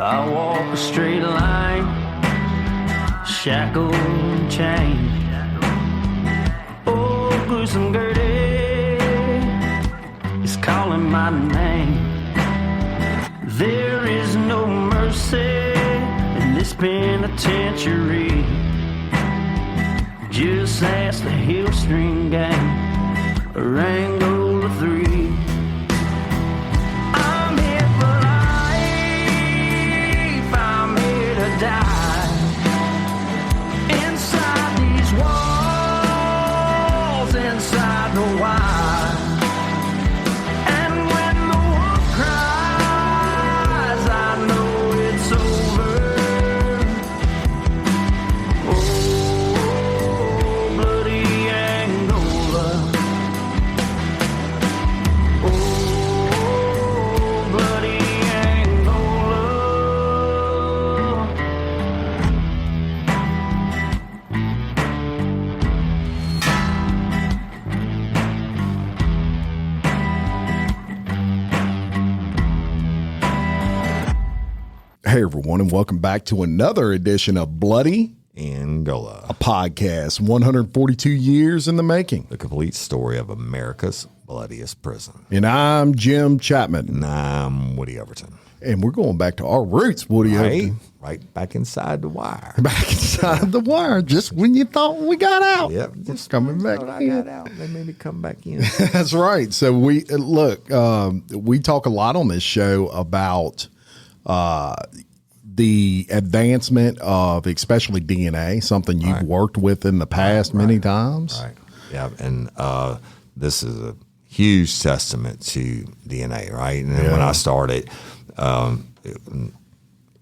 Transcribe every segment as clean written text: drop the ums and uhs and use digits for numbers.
I walk a straight line, shackled and chained. Oh, gruesome Gertie is calling my name. There is no mercy in this penitentiary. Just ask the Hillstring Gang or Angola 3. I'm here for life, I'm here to die. Inside these walls, inside the wire. And when the wolf cries, I know it's over. Oh, bloody Angola. Oh, bloody Angola. Hey, everyone, and welcome back to another edition of Bloody, Angola, a podcast 142 years in the making. the complete story of America's bloodiest prison. And I'm Jim Chapman, And I'm Woody Overton. and we're going back to our roots, Woody. Right? Overton. Right back inside the wire. Back inside the wire, just when you thought we got out. Yep. Just coming back I in. got out. They made me come back in. That's right. So we we talk a lot on this show about the advancement of especially DNA, something you've Right. worked with in the past many times. Right. Yeah. And this is a huge testament to DNA, right? And then when I started,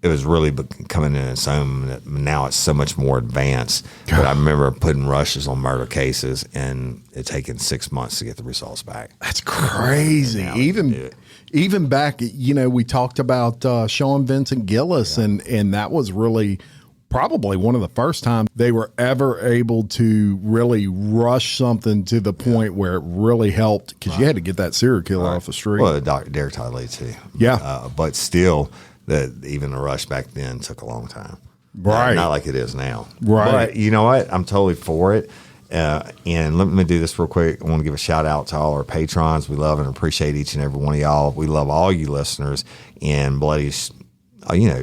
it was really coming in its own. Now it's so much more advanced. But I remember putting rushes on murder cases and it taking 6 months to get the results back. That's crazy. Now we can do it. Even back, we talked about Sean Vincent Gillis, and that was really probably one of the first times they were ever able to really rush something to the point where it really helped, because you had to get that serial killer off the street. Well, Dr. Derek Todd Lee too. Yeah. But still, even the rush back then took a long time. Right. Not like it is now. Right. But you know what? I'm totally for it. And let me do this real quick. I want to give a shout out to all our patrons. We love and appreciate each and every one of y'all. We love all you listeners. And Bloody's,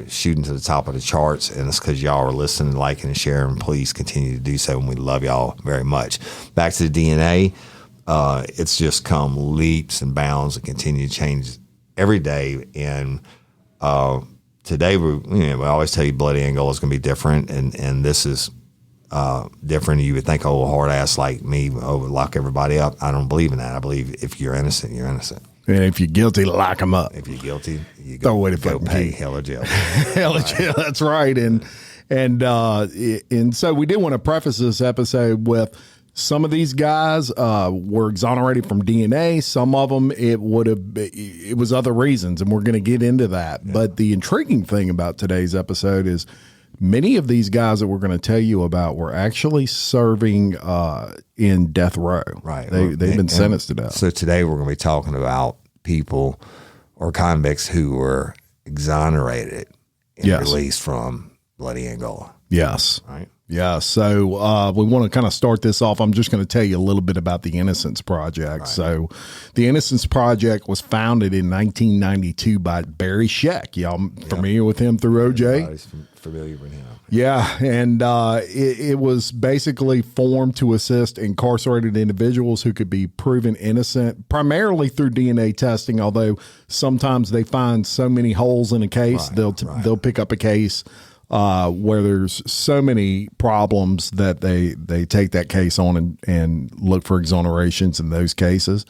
shooting to the top of the charts. And it's because y'all are listening, liking, and sharing. Please continue to do so. And we love y'all very much. Back to the DNA. It's just come leaps and bounds and continue to change every day. And today, we always tell you Bloody Angola is going to be different. And this is different. You would think, a hard ass like me would lock everybody up. I don't believe in that. I believe if you're innocent, you're innocent. And if you're guilty, lock them up. If you're guilty, you Throw away the go fucking pay key. hell or jail. Hell, yeah, that's right. And so we did want to preface this episode with some of these guys were exonerated from DNA. Some of them it was other reasons, and we're going to get into that. Yeah. But the intriguing thing about today's episode is many of these guys that we're going to tell you about were actually serving in death row. Right. They've been sentenced to death. So today we're going to be talking about people or convicts who were exonerated and released from Bloody Angola. Yes. Right. Yeah. So we want to kind of start this off. I'm just going to tell you a little bit about the Innocence Project. Right. So the Innocence Project was founded in 1992 by Barry Scheck. Y'all familiar with him through OJ? Everybody's familiar with him. Yeah. And it was basically formed to assist incarcerated individuals who could be proven innocent, primarily through DNA testing, although sometimes they find so many holes in a case, they'll pick up a case where there's so many problems that they take that case on and look for exonerations in those cases.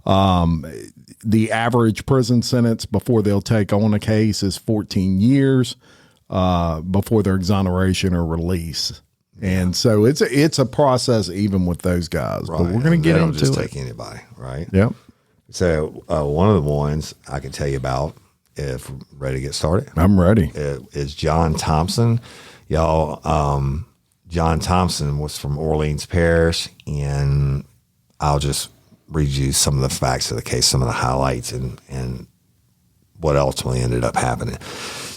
The average prison sentence before they'll take on a case is 14 years before their exoneration or release. And so it's a process even with those guys. Right. But we're going to get into just it. take anybody, right? Yep. So one of the ones I can tell you about, if we're ready to get started. I'm ready. Is John Thompson. Y'all, John Thompson was from Orleans Parish, and I'll just read you some of the facts of the case, some of the highlights, and what ultimately ended up happening.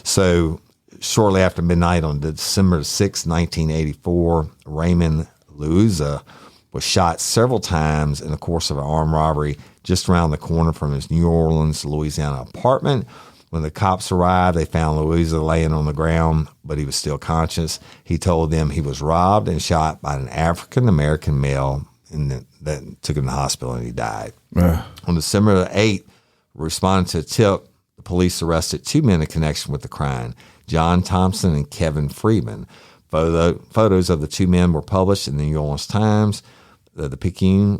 So shortly after midnight on December 6, 1984, Raymond Louisa was shot several times in the course of an armed robbery just around the corner from his New Orleans, Louisiana apartment. When the cops arrived, they found Louisa laying on the ground, but he was still conscious. He told them he was robbed and shot by an African-American male and that took him to the hospital, and he died. On December 8th, responding to a tip, the police arrested 2 men in connection with the crime, John Thompson and Kevin Freeman. Photos of the 2 men were published in the New Orleans Times, the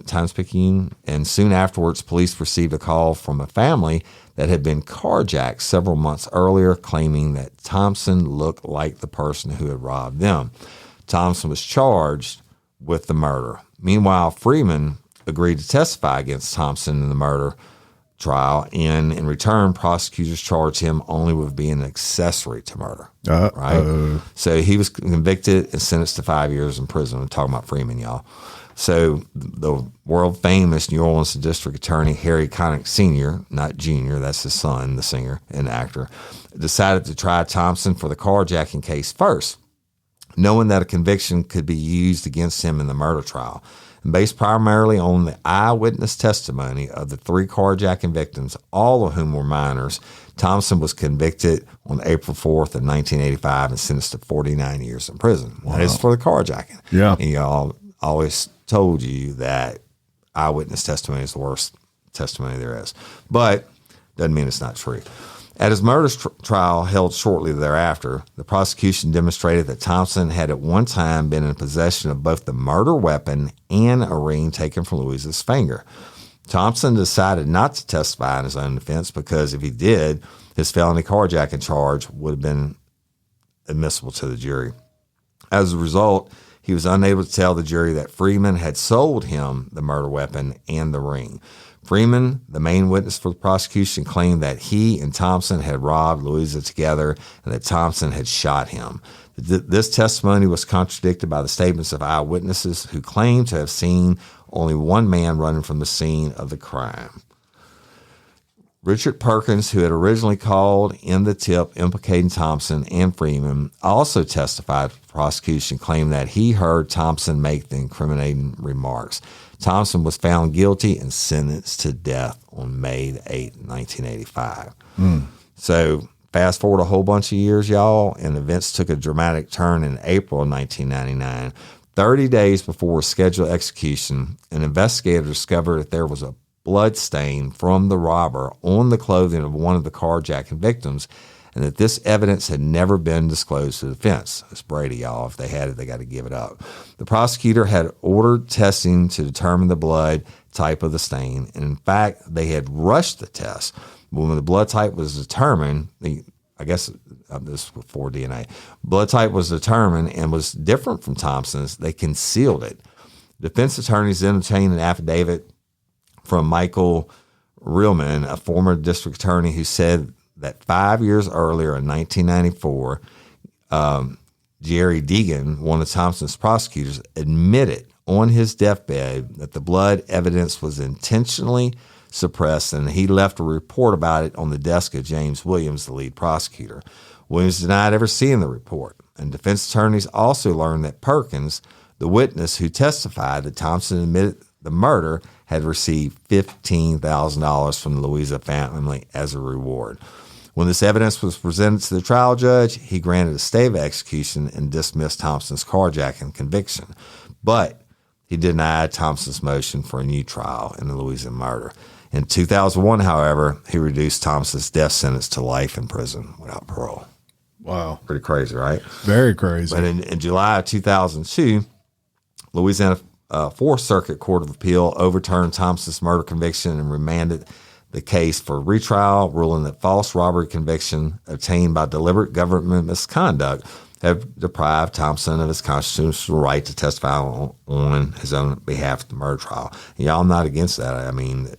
Times-Picayune, and soon afterwards, police received a call from a family that had been carjacked several months earlier, claiming that Thompson looked like the person who had robbed them. Thompson was charged with the murder. Meanwhile, Freeman agreed to testify against Thompson in the murder trial, and in return, prosecutors charged him only with being an accessory to murder. Right? So he was convicted and sentenced to 5 years in prison. I'm talking about Freeman, y'all. So the world famous New Orleans District Attorney Harry Connick Sr., not Jr., that's his son, the singer and actor, decided to try Thompson for the carjacking case first, knowing that a conviction could be used against him in the murder trial. And based primarily on the eyewitness testimony of the 3 carjacking victims, all of whom were minors, Thompson was convicted on April 4th of 1985 and sentenced to 49 years in prison. Wow. That is for the carjacking. Yeah. And y'all always told you that eyewitness testimony is the worst testimony there is. But doesn't mean it's not true. At his murder trial held shortly thereafter, the prosecution demonstrated that Thompson had at one time been in possession of both the murder weapon and a ring taken from Louisa's finger. Thompson decided not to testify in his own defense because if he did, his felony carjacking charge would have been admissible to the jury. As a result, he was unable to tell the jury that Freeman had sold him the murder weapon and the ring. Freeman, the main witness for the prosecution, claimed that he and Thompson had robbed Louisa together and that Thompson had shot him. This testimony was contradicted by the statements of eyewitnesses who claimed to have seen only one man running from the scene of the crime. Richard Perkins, who had originally called in the tip implicating Thompson and Freeman, also testified for the prosecution, claiming that he heard Thompson make the incriminating remarks. Thompson was found guilty and sentenced to death on May 8, 1985. So fast forward a whole bunch of years, y'all, and events took a dramatic turn in April of 1999. 30 days before scheduled execution, an investigator discovered that there was a blood stain from the robber on the clothing of one of the carjacking victims, and that this evidence had never been disclosed to the defense. It's Brady, y'all. If they had it, they got to give it up. The prosecutor had ordered testing to determine the blood type of the stain, and in fact, they had rushed the test. When the blood type was determined, I guess this was before DNA, blood type was determined and was different from Thompson's, they concealed it. Defense attorneys then obtained an affidavit from Michael Reilman, a former district attorney, who said that 5 years earlier in 1994, Jerry Deegan, one of Thompson's prosecutors, admitted on his deathbed that the blood evidence was intentionally suppressed, and he left a report about it on the desk of James Williams, the lead prosecutor. Williams denied ever seeing the report, and defense attorneys also learned that Perkins, the witness who testified that Thompson admitted the murder, had received $15,000 from the Louisa family as a reward. When this evidence was presented to the trial judge, he granted a stay of execution and dismissed Thompson's carjacking conviction. But he denied Thompson's motion for a new trial in the Louisa murder. In 2001, however, he reduced Thompson's death sentence to life in prison without parole. Wow. Pretty crazy, right? Very crazy. But in July of 2002, Louisiana Fourth Circuit Court of Appeal overturned Thompson's murder conviction and remanded the case for retrial, ruling that false robbery conviction obtained by deliberate government misconduct have deprived Thompson of his constitutional right to testify on his own behalf at the murder trial. Yeah, I'm not against that. I mean,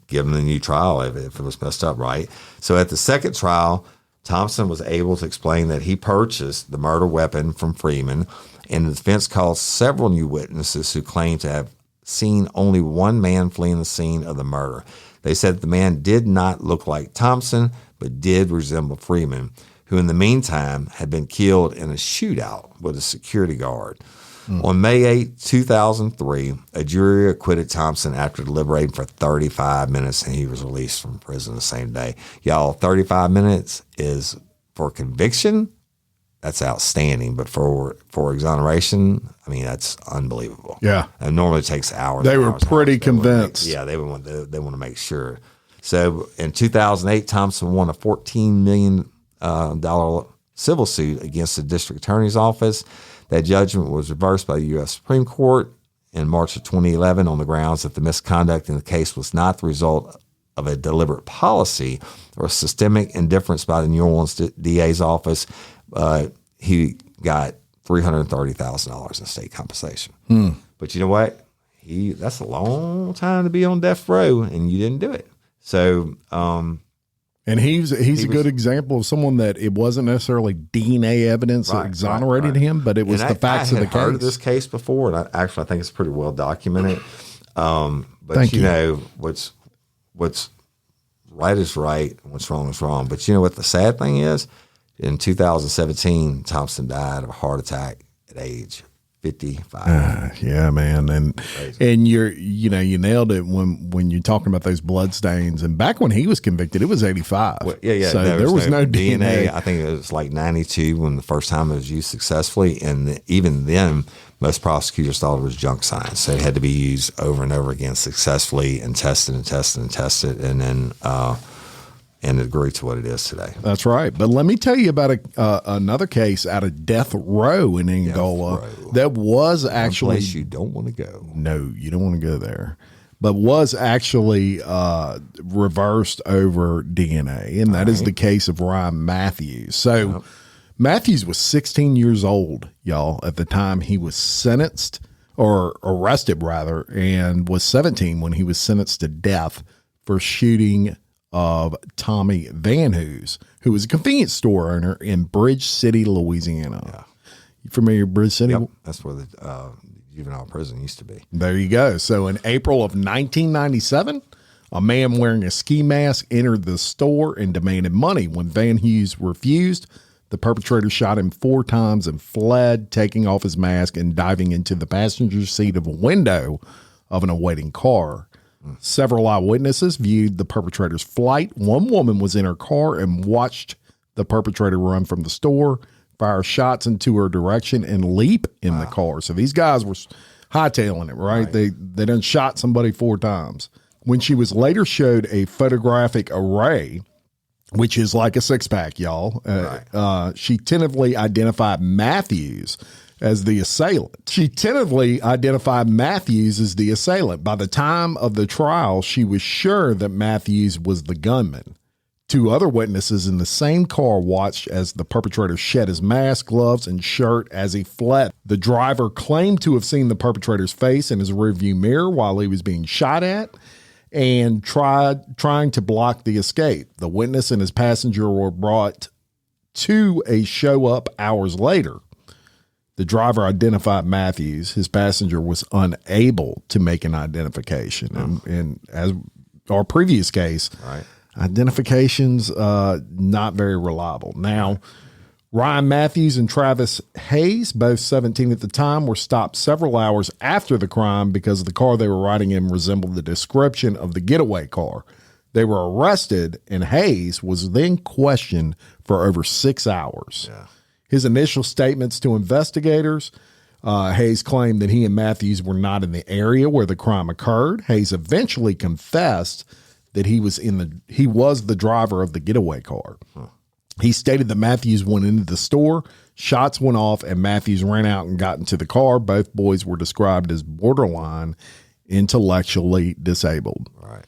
give him the new trial if it was messed up, right? So at the second trial, Thompson was able to explain that he purchased the murder weapon from Freeman, and the defense called several new witnesses who claimed to have seen only one man fleeing the scene of the murder. They said the man did not look like Thompson, but did resemble Freeman, who in the meantime had been killed in a shootout with a security guard. On May 8, 2003, a jury acquitted Thompson after deliberating for 35 minutes, and he was released from prison the same day. Y'all, 35 minutes is for conviction. That's outstanding, but for exoneration, I mean, that's unbelievable. Yeah, it normally takes hours. They were hours, pretty hours. convinced. They want to make sure. So in 2008, Thompson won a $14 million civil suit against the district attorney's office. That judgment was reversed by the U.S. Supreme Court in March of 2011 on the grounds that the misconduct in the case was not the result of a deliberate policy or systemic indifference by the New Orleans DA's office. He got $330,000 in state compensation. But you know what? That's a long time to be on death row, and you didn't do it. So, and he's a good example of someone that it wasn't necessarily DNA evidence that exonerated him, but it was the facts of the case. I had heard of this case before, and I think it's pretty well documented. But you know, what's right is right, and what's wrong is wrong. But you know what the sad thing is? In 2017, Thompson died of a heart attack at age 55. Yeah, man. And you nailed it when you're talking about those blood stains. And back when he was convicted, it was 85. Well, yeah. So there was no DNA. I think it was like 92 when the first time it was used successfully. And even then, most prosecutors thought it was junk science. So it had to be used over and over again successfully and tested and tested and tested. And then, and agree to what it is today. That's right. But let me tell you about another case out of death row in Angola that was actually a place you don't want to go. No, you don't want to go there. But was actually reversed over DNA, and that is the case of Ryan Matthews. So Matthews was 16 years old, y'all, at the time he was sentenced, or arrested rather, and was 17 when he was sentenced to death for shooting of Tommy Van Hoos, who was a convenience store owner in Bridge City, Louisiana. Yeah. You familiar with Bridge City? Yep. That's where the juvenile prison used to be. There you go. So in April of 1997, a man wearing a ski mask entered the store and demanded money. When Van Hoos refused, the perpetrator shot him 4 times and fled, taking off his mask and diving into the passenger seat of a window of an awaiting car. Several eyewitnesses viewed the perpetrator's flight. One woman was in her car and watched the perpetrator run from the store, fire shots into her direction, and leap in the car. So these guys were hightailing it, right? They done shot somebody 4 times. When she was later showed a photographic array, which is like a 6-pack, y'all, she tentatively identified Matthews as the assailant. She tentatively identified Matthews as the assailant. By the time of the trial, she was sure that Matthews was the gunman. 2 other witnesses in the same car watched as the perpetrator shed his mask, gloves, and shirt as he fled. The driver claimed to have seen the perpetrator's face in his rearview mirror while he was being shot at and trying to block the escape. The witness and his passenger were brought to a show up hours later. The driver identified Matthews. His passenger was unable to make an identification. And as our previous case, identifications not very reliable. Now, Ryan Matthews and Travis Hayes, both 17 at the time, were stopped several hours after the crime because the car they were riding in resembled the description of the getaway car. They were arrested, and Hayes was then questioned for over 6 hours. Yeah. His initial statements to investigators, Hayes claimed that he and Matthews were not in the area where the crime occurred. Hayes eventually confessed that he was the driver of the getaway car. He stated that Matthews went into the store, shots went off, and Matthews ran out and got into the car. Both boys were described as borderline intellectually disabled. Right.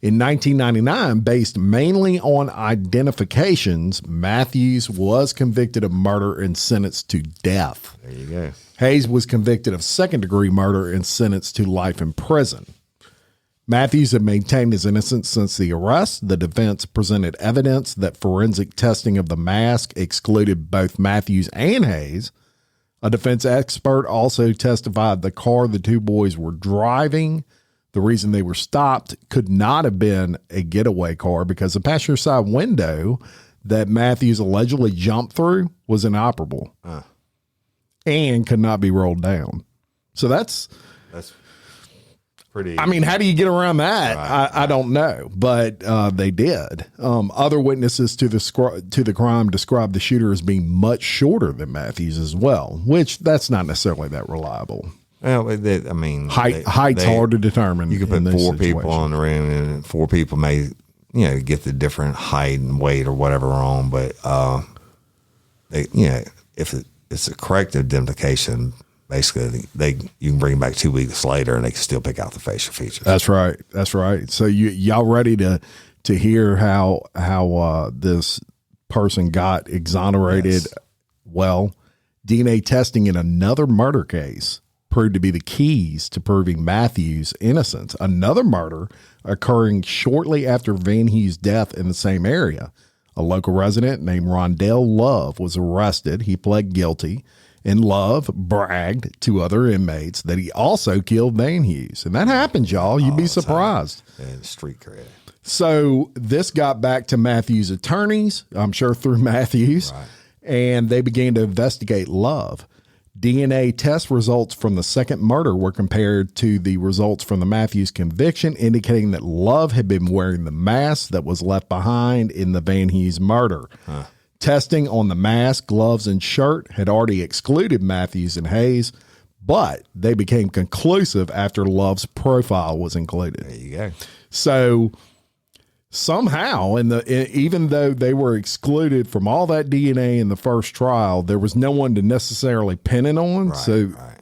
In 1999, based mainly on identifications, Matthews was convicted of murder and sentenced to death. There you go. Hayes was convicted of second-degree murder and sentenced to life in prison. Matthews had maintained his innocence since the arrest. The defense presented evidence that forensic testing of the mask excluded both Matthews and Hayes. A defense expert also testified the car the 2 boys were driving The reason they were stopped could not have been a getaway car because the passenger side window that Matthews allegedly jumped through was inoperable and could not be rolled down. So that's pretty. I mean, how do you get around that? I don't know, but they did. Other witnesses to the crime described the shooter as being much shorter than Matthews as well, which that's not necessarily that reliable. Well, I mean, height's hard to determine. You can put four people on the room, and four people may, get the different height and weight or whatever wrong. But if it's a correct identification, basically you can bring them back 2 weeks later, and they can still pick out the facial features. That's right. That's right. So y'all ready to hear how this person got exonerated? Yes. Well, DNA testing in another murder case proved to be the keys to proving Matthews' innocence. Another murder occurring shortly after Van Hugh's death in the same area. A local resident named Rondell Love was arrested. He pled guilty, and Love bragged to other inmates that he also killed Van Hughes. And that happens, y'all. You'd be surprised. And street cred. So this got back to Matthews' attorneys, I'm sure through Matthews, and they began to investigate Love. DNA test results from the second murder were compared to the results from the Matthews conviction, indicating that Love had been wearing the mask that was left behind in the Van Hughes murder. Testing on the mask, gloves, and shirt had already excluded Matthews and Hayes, but they became conclusive after Love's profile was included. There you go. So somehow, even though they were excluded from all that DNA in the first trial, there was no one to necessarily pin it on.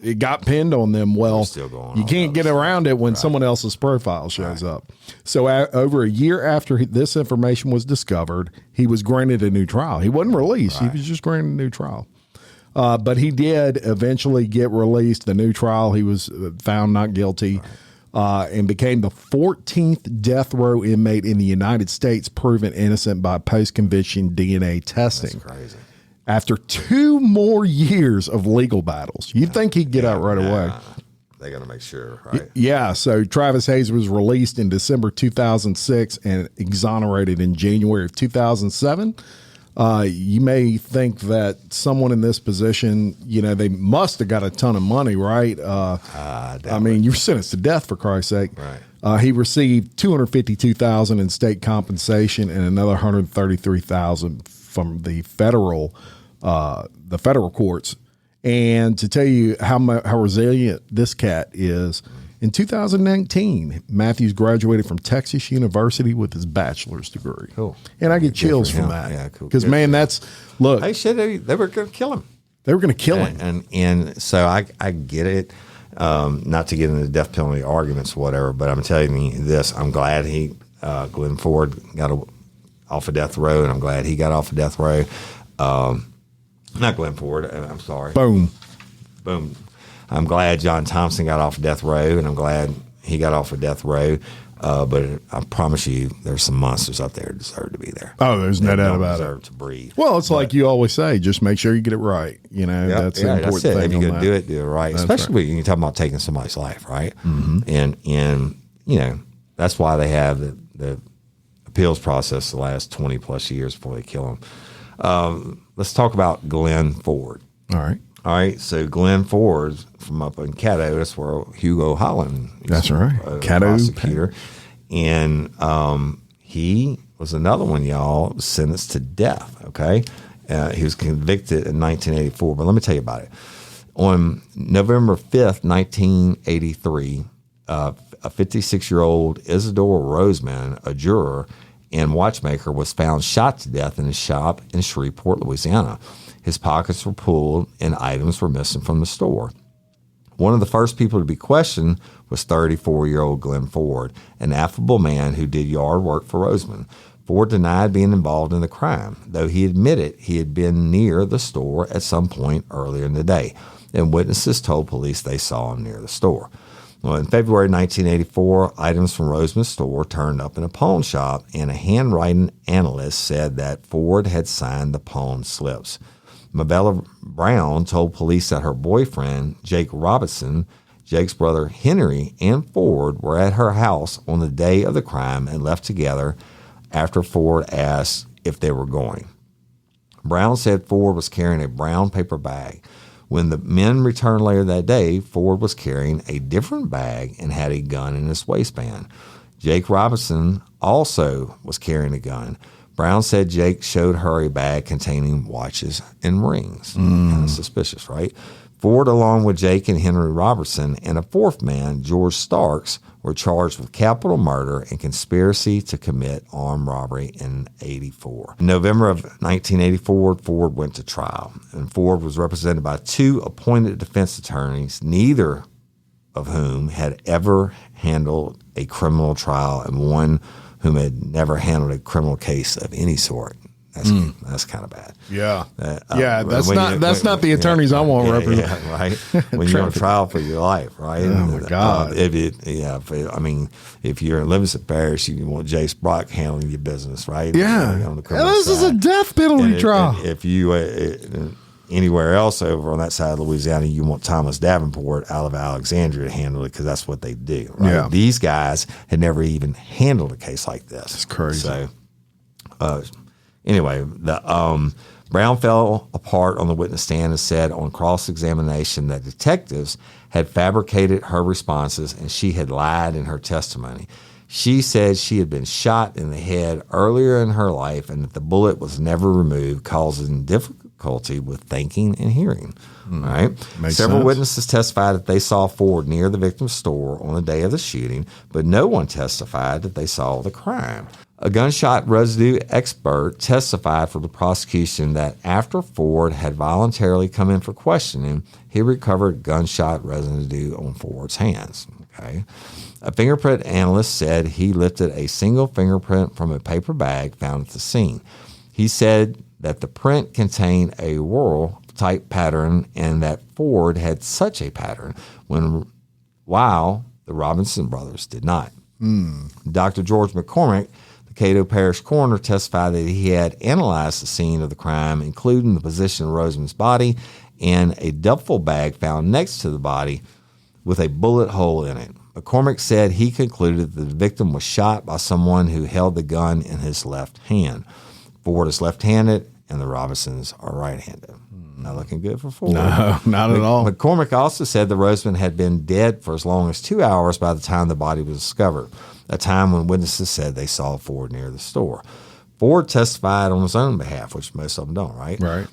It got pinned on them. Well, you can't get around it when someone else's profile shows up. So over a year after this information was discovered, he was granted a new trial. He wasn't released. He was just granted a new trial. But he did eventually get released. The new trial, he was found not guilty. And became the 14th death row inmate in the United States proven innocent by post-conviction DNA testing. That's crazy. After 2 more years of legal battles. You'd think he'd get out right away. They got to make sure, right? Yeah, so Travis Hayes was released in December 2006 and exonerated in January of 2007. You may think that someone in this position, they must have got a ton of money, right? I mean, you're sentenced to death, for Christ's sake. Right. He received $252,000 in state compensation and another $133,000 from the federal courts. And to tell you how resilient this cat is, in 2019, Matthews graduated from Texas University with his bachelor's degree. Cool. And I get chills from that. Yeah, cool. Because, man, look. Hey, shit, they were going to kill him. They were going to kill him. And so I get it. Not to get into death penalty arguments or whatever, but I'm telling you this. I'm glad Glenn Ford got off of death row, and I'm glad he got off of death row. Not Glenn Ford. I'm sorry. Boom. I'm glad John Thompson got off of death row, and I'm glad he got off of death row. But I promise you, there's some monsters out there that deserve to be there. Oh, there's no doubt about it. Deserve to breathe. Well, it's like you always say, just make sure you get it right. That's the important thing. If you're going to do it right. That's especially when you're talking about taking somebody's life, right? Mm-hmm. And that's why they have the appeals process the last 20 plus years before they kill them. Let's talk about Glenn Ford. All right. So Glenn Ford from up in Caddo, that's where Hugo Holland is. That's right. Caddo prosecutor. And he was another one, y'all, sentenced to death. Okay. He was convicted in 1984. But let me tell you about it. On November 5th, 1983, a 56-year-old Isidore Roseman, a juror and watchmaker, was found shot to death in his shop in Shreveport, Louisiana. His pockets were pulled and items were missing from the store. One of the first people to be questioned was 34-year-old Glenn Ford, an affable man who did yard work for Roseman. Ford denied being involved in the crime, though he admitted he had been near the store at some point earlier in the day, and witnesses told police they saw him near the store. Well, in February 1984, items from Roseman's store turned up in a pawn shop, and a handwriting analyst said that Ford had signed the pawn slips. Mabella Brown told police that her boyfriend, Jake Robinson, Jake's brother Henry and Ford were at her house on the day of the crime and left together after Ford asked if they were going. Brown said Ford was carrying a brown paper bag. When the men returned later that day, Ford was carrying a different bag and had a gun in his waistband. Jake Robinson also was carrying a gun. Brown said Jake showed her a bag containing watches and rings. Kind of suspicious, right? Ford, along with Jake and Henry Robertson and a fourth man, George Starks, were charged with capital murder and conspiracy to commit armed robbery in 1984. In November of 1984, Ford went to trial, and Ford was represented by two appointed defense attorneys, neither of whom had ever handled a criminal trial and one whom had never handled a criminal case of any sort. That's kind of bad. Yeah, that's not the attorneys I want to represent. Yeah, right. When you're on trial for your life, right? Oh my God. If you're in Livingston Parish, you want Jace Brock handling your business, right? Yeah. On the criminal This is side. a death penalty trial. And if you anywhere else over on that side of Louisiana, you want Thomas Davenport out of Alexandria to handle it because that's what they do. Right? Yeah. These guys had never even handled a case like this. It's crazy. So, anyway, the Brown fell apart on the witness stand and said on cross-examination that detectives had fabricated her responses and she had lied in her testimony. She said she had been shot in the head earlier in her life and that the bullet was never removed, causing difficulty with thinking and hearing. Right? Several witnesses testified that they saw Ford near the victim's store on the day of the shooting, but no one testified that they saw the crime. A gunshot residue expert testified for the prosecution that after Ford had voluntarily come in for questioning, he recovered gunshot residue on Ford's hands. Okay. A fingerprint analyst said he lifted a single fingerprint from a paper bag found at the scene. He said that the print contained a whorl-type pattern and that Ford had such a pattern while the Robinson brothers did not. Dr. George McCormick, the Cato Parish coroner, testified that he had analyzed the scene of the crime, including the position of Rosamond's body and a duffel bag found next to the body with a bullet hole in it. McCormick said he concluded that the victim was shot by someone who held the gun in his left hand. Ford is left-handed, and the Robinsons are right-handed. Not looking good for Ford. No, not at all. McCormick also said the Rosamond had been dead for as long as 2 hours by the time the body was discovered, a time when witnesses said they saw Ford near the store. Ford testified on his own behalf, which most of them don't, right? Right.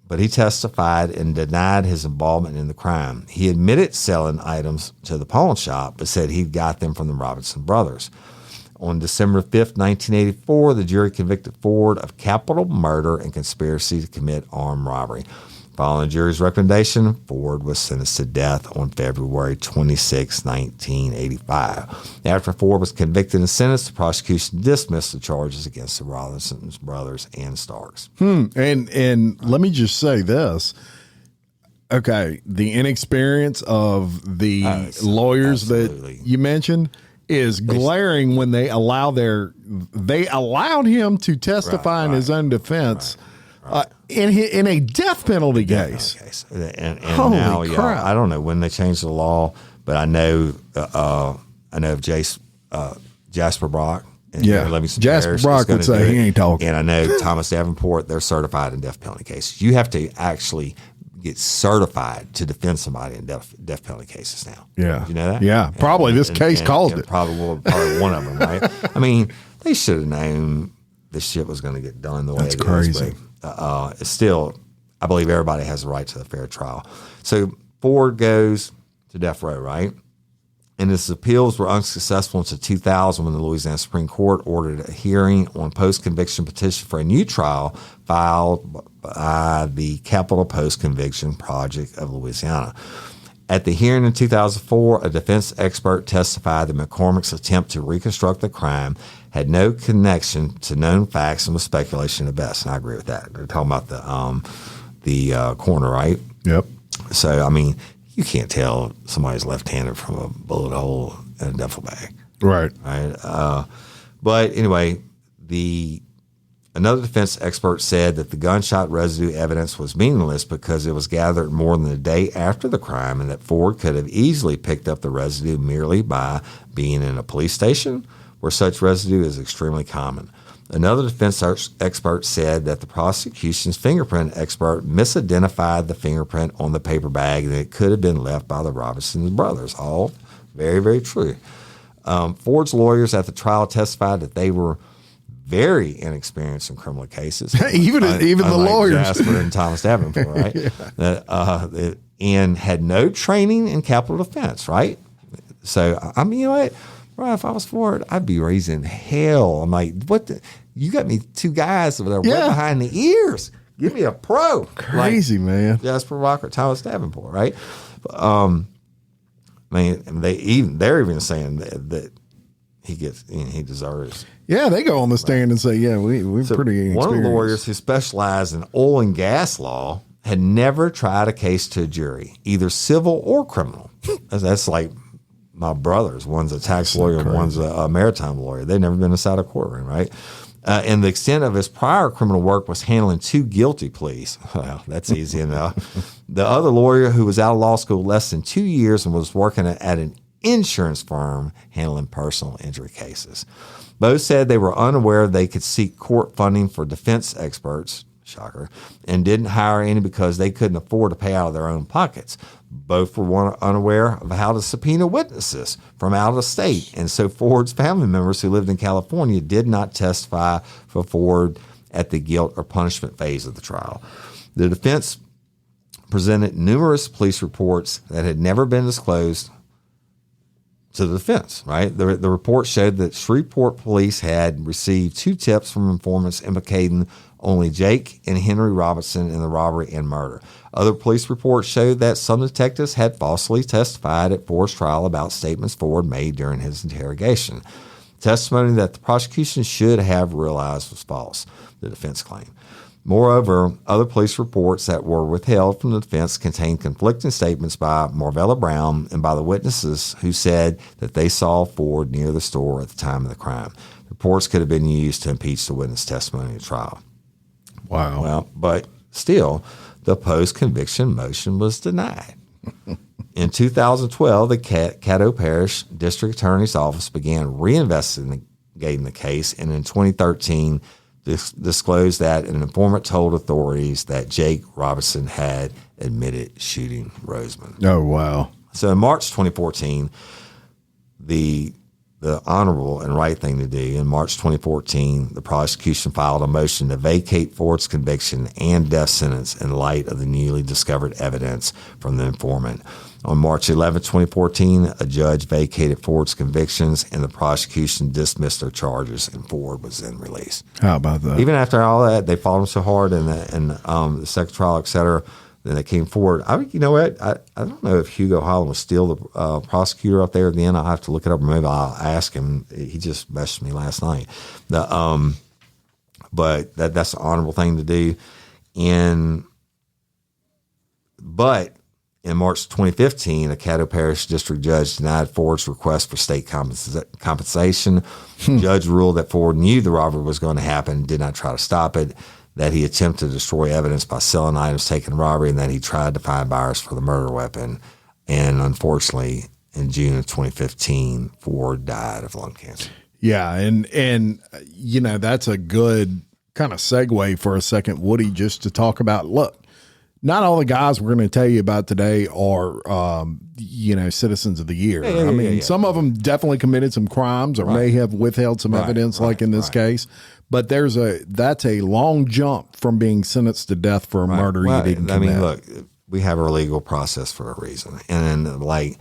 But he testified and denied his involvement in the crime. He admitted selling items to the pawn shop, but said he got them from the Robinson brothers. On December 5th, 1984, the jury convicted Ford of capital murder and conspiracy to commit armed robbery. Following the jury's recommendation, Ford was sentenced to death on February 26, 1985. After Ford was convicted and sentenced, the prosecution dismissed the charges against the Robinson brothers and Starks. And let me just say this. Okay, the inexperience of the lawyers absolutely. that you mentioned is glaring when they allowed him to testify in his own defense. In a death penalty case. And Holy now, crap. I don't know when they changed the law, but I know of Jasper Brock. And Livingston Jasper Parish Brock would say he ain't talking. And I know Thomas Davenport, they're certified in death penalty cases. You have to actually get certified to defend somebody in death penalty cases now. Yeah. You know that? Yeah. Probably this case caused it. Probably one of them, right? I mean, they should have known this shit was going to get done the way That's it crazy. is. But it's still, I believe everybody has the right to a fair trial. So Ford goes to death row, right? And his appeals were unsuccessful until 2000 when the Louisiana Supreme Court ordered a hearing on post-conviction petition for a new trial filed by the Capital Post-Conviction Project of Louisiana. At the hearing in 2004, a defense expert testified that McCormick's attempt to reconstruct the crime had no connection to known facts and was speculation at best. And I agree with that. They're talking about the coroner, right? Yep. So, I mean, you can't tell somebody's left-handed from a bullet hole in a duffel bag. Right. Right. But anyway, the Another defense expert said that the gunshot residue evidence was meaningless because it was gathered more than a day after the crime and that Ford could have easily picked up the residue merely by being in a police station where such residue is extremely common. Another defense expert said that the prosecution's fingerprint expert misidentified the fingerprint on the paper bag and it could have been left by the Robinson brothers. All very, very true. Ford's lawyers at the trial testified that they were very inexperienced in criminal cases. even the lawyers. Jasper and Thomas Davenport, right? Yeah. And had no training in capital defense, right? So, I mean, you know what? Right, if I was Ford, I'd be raising hell. I'm like, what? You got me two guys that are right behind the ears. Give me a pro. Crazy, like, man. Jasper Walker, Thomas Davenport, right? I mean, they're even saying that he deserves. Yeah, they go on the stand and say, yeah, we're pretty inexperienced. One of the lawyers who specialized in oil and gas law had never tried a case to a jury, either civil or criminal. That's like my brothers. One's a tax lawyer and one's a maritime lawyer. They've never been inside a courtroom, right? And the extent of his prior criminal work was handling 2 guilty pleas. Well, that's easy enough. The other lawyer, who was out of law school less than 2 years and was working at an insurance firm handling personal injury cases. Both said they were unaware they could seek court funding for defense experts, shocker, and didn't hire any because they couldn't afford to pay out of their own pockets. Both were unaware of how to subpoena witnesses from out of state, and so Ford's family members who lived in California did not testify for Ford at the guilt or punishment phase of the trial. The defense presented numerous police reports that had never been disclosed to the defense, right? The report showed that Shreveport police had received 2 tips from informants implicating only Jake and Henry Robinson in the robbery and murder. Other police reports showed that some detectives had falsely testified at Ford's trial about statements Ford made during his interrogation. Testimony that the prosecution should have realized was false, the defense claimed. Moreover, other police reports that were withheld from the defense contained conflicting statements by Marvella Brown and by the witnesses who said that they saw Ford near the store at the time of the crime. Reports could have been used to impeach the witness testimony at trial. Wow. Well, but still, the post-conviction motion was denied. In 2012, the Caddo Parish District Attorney's Office began reinvestigating the case, and in 2013, disclosed that an informant told authorities that Jake Robinson had admitted shooting Roseman. Oh, wow. So in March 2014, the honorable and right thing to do, in March 2014, the prosecution filed a motion to vacate Ford's conviction and death sentence in light of the newly discovered evidence from the informant. On March 11, 2014, a judge vacated Ford's convictions and the prosecution dismissed their charges, and Ford was then released. How about that? Even after all that, they fought him so hard in the second trial, et cetera, then they came forward. You know what? I don't know if Hugo Holland was still the prosecutor up there at the end. I'll have to look it up, or maybe I'll ask him. He just messaged me last night. But that's the honorable thing to do. But in March 2015, a Caddo Parish district judge denied Ford's request for state compensation. The judge ruled that Ford knew the robbery was going to happen, did not try to stop it, that he attempted to destroy evidence by selling items taken in robbery, and that he tried to find buyers for the murder weapon. And unfortunately, in June of 2015, Ford died of lung cancer. Yeah, and you know, that's a good kind of segue for a second, Woody, just to talk about, look, not all the guys we're going to tell you about today are, citizens of the year. I mean, some of them definitely committed some crimes or may have withheld some evidence, like in this case. But that's a long jump from being sentenced to death for a murder you didn't commit. I mean, look, we have a legal process for a reason. And like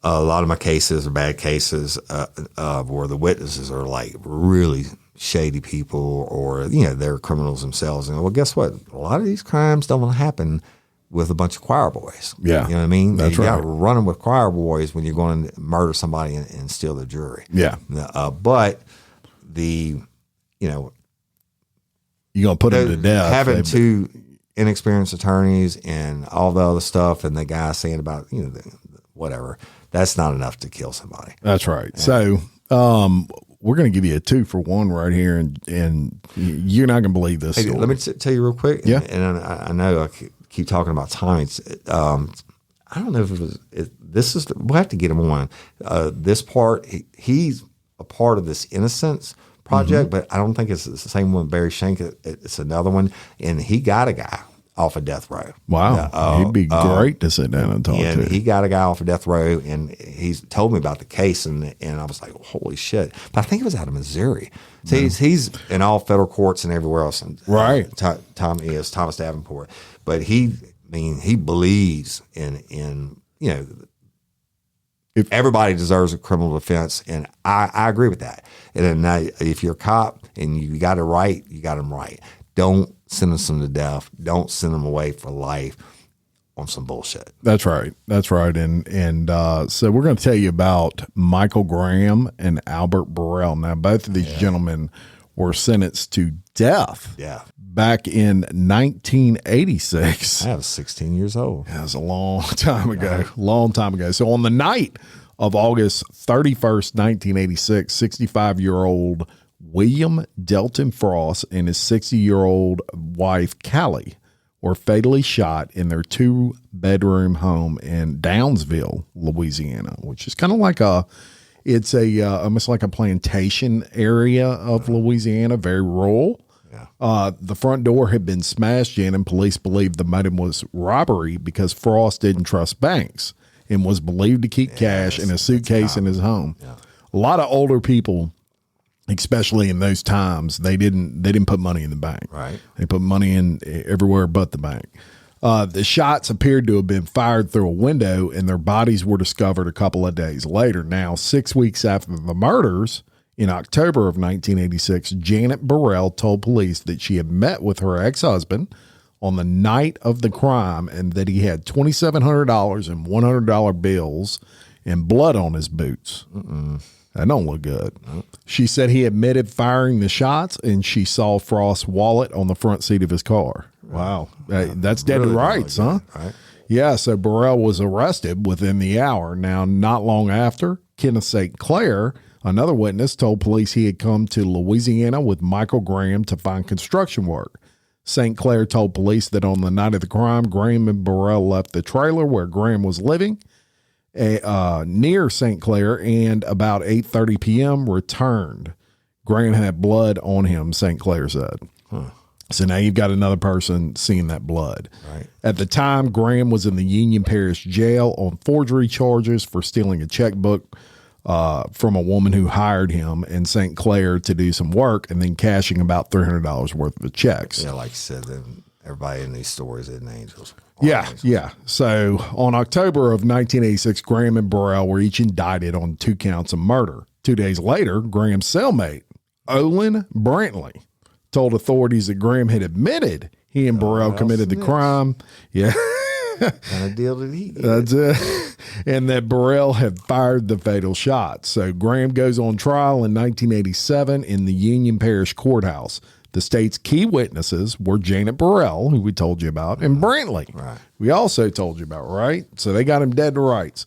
a lot of my cases are bad cases where the witnesses are like really shady people, or they're criminals themselves. And well, guess what? A lot of these crimes don't happen with a bunch of choir boys. Yeah, you know what I mean. That's right. Got running with choir boys when you're going to murder somebody and steal their jewelry. Yeah, but you're gonna put them to death. Having 2 inexperienced attorneys and all the other stuff, and the guy saying about whatever, that's not enough to kill somebody. That's right. Yeah. So we're going to give you a 2-for-1 right here, and you're not going to believe this. Hey, story. let me tell you real quick. Yeah. And I know I keep talking about timing. I don't know if we'll have to get him on. This part, he's a part of this Innocence project, but I don't think it's the same one, Barry Shank. It's another one. And he got a guy off of death row. Wow. He'd be great to sit down and talk to. And he got a guy off of death row, and he's told me about the case, and I was like, holy shit. But I think it was out of Missouri. So he's in all federal courts and everywhere else. Right. Thomas Davenport. But he believes in if everybody deserves a criminal defense, and I agree with that. And then if you're a cop and you got it right, you got them right. Don't sentence them to death. Don't send them away for life on some bullshit. That's right. That's right. And so we're going to tell you about Michael Graham and Albert Burrell. Now, both of these gentlemen were sentenced to death. Yeah. Back in 1986. I was 16 years old. That was a long time ago. Long time ago. So on the night of August 31st, 1986, 65-year-old William Delton Frost and his 60-year-old wife, Callie, were fatally shot in their 2-bedroom home in Downsville, Louisiana, which is kind of like almost like a plantation area of Louisiana, very rural. The front door had been smashed in, and police believed the motive was robbery because Frost didn't trust banks and was believed to keep cash in a suitcase in his home. Yeah. A lot of older people, especially in those times, they didn't put money in the bank. Right. They put money in everywhere but the bank. The shots appeared to have been fired through a window, and their bodies were discovered a couple of days later. Now, 6 weeks after the murders, in October of 1986, Janet Burrell told police that she had met with her ex-husband on the night of the crime and that he had $2,700 and $100 bills and blood on his boots. That don't look good. She said he admitted firing the shots, and she saw Frost's wallet on the front seat of his car. Wow. That's dead to rights, huh? Right. Yeah, so Burrell was arrested within the hour. Now, not long after, Kenneth St. Clair, another witness, told police he had come to Louisiana with Michael Graham to find construction work. St. Clair told police that on the night of the crime, Graham and Burrell left the trailer where Graham was living near St. Clair, and about 8:30 p.m. returned. Graham had blood on him, St. Clair said. So now you've got another person seeing that blood. Right. At the time, Graham was in the Union Parish Jail on forgery charges for stealing a checkbook from a woman who hired him in St. Clair to do some work, and then cashing about $300 worth of the checks. Yeah, like you said, everybody in these stories isn't angels. Yeah. So on October of 1986, Graham and Burrell were each indicted on 2 counts of murder. 2 days later, Graham's cellmate, Olin Brantley, told authorities that Graham had admitted he and Burrell committed the crime. Yeah. What kind of deal did he get? That's it. And that Burrell had fired the fatal shot. So Graham goes on trial in 1987 in the Union Parish Courthouse. The state's key witnesses were Janet Burrell, who we told you about, and Brantley. Right. We also told you about, right? So they got him dead to rights.